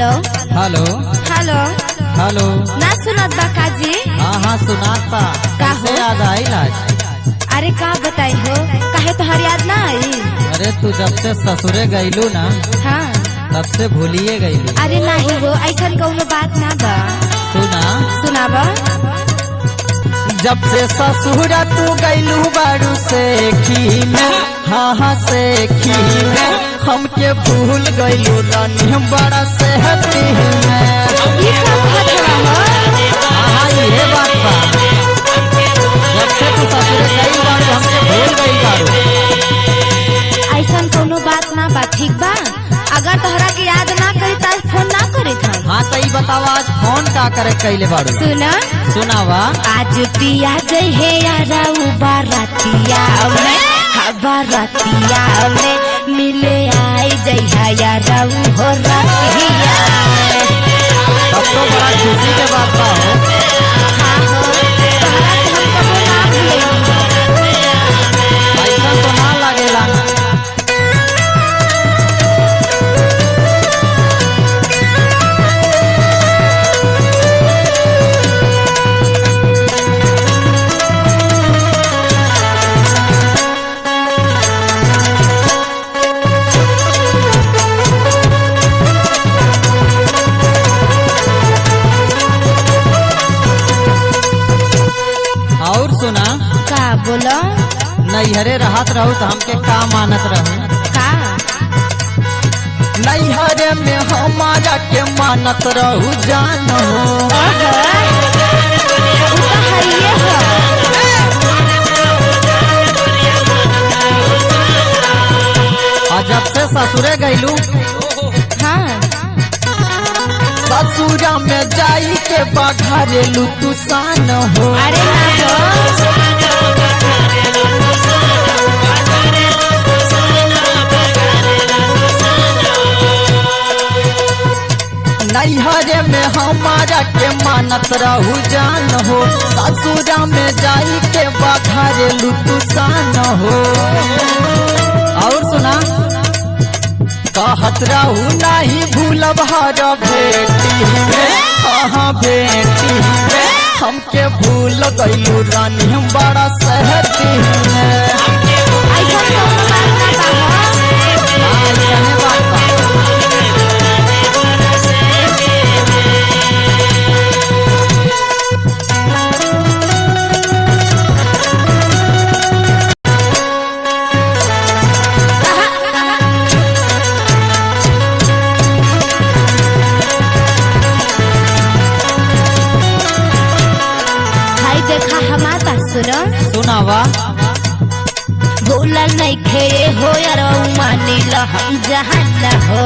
Hello hello hello hello. ना सुनत बा काजी? हाँ सुनात बा। कैसे याद आई आज? अरे का बताई हो, काहे तोहर याद ना आई? अरे तू जब से ससुरे गईलू ना हाँ तब से भूलिए गईलू। अरे नहीं हो, ऐसा कौनो बात ना बा। सुना सुनाबा। जब से ससुरा तू गईलू बारू से खी में, हाँ से खी में हमके भूल गईलू रानी बड़ा सेहती में। ये का बात हो? हाँ ये बात बा। जब से तू ससुरे गई बारू हमके भूल गई बारू। ऐसा कौनो बात ना बा, ठीक बा? अगर तोहरा के याद ना करी तो फोन ना करी था। हाँ तो बतावा आज फोन का करे कैले बारू? सुना सुनावा। आज पिया जई है यारा बारातिया में, बारातिया में मिले आई जई है यारा हो रातिया में। तब तो बड़ा खुशी के बात बा हो। हाँ हो, तोहरा के हम कबो ना भूलेंगे। ऐसा तो ना लगेला। और सुना का बोलो? नैहरे रहत रहू तो हमके का मानत रहू? का नैहरे में हमारा के मानत रहू जान हो। और जब से ससुरे गईलू, हाँ ससुरा में जाई के बघरेलू तू सान हो। अरे ना हो, नैहरे में हमारा के मानत रहू जान हो, ससुरा में जाई के बघरेलू तू सान हो। और सुना कहत रहू नहीं भूलब हर बेटी में, हाँ बेटी में हमके भूल गईलू रानी बड़ा सहती में। ऐसा कौनो बात ना बा। हाँ, ऐसने बात बा। भाई देखा हमारा सुनो, सुनावा। भूलल नहीं खे हो यार मानी लो हम जहान हो।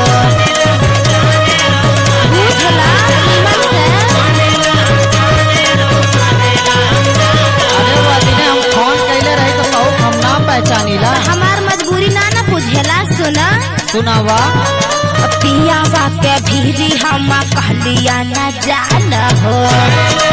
बुझला निमन से? अरे वो दिन हम फोन कैले रही तो कहू हम ना पहचानीला। हमार मजबूरी ना ना बुझेला। सुना सुनावा। पियावा के भीरी हम कहलिया न जान हो।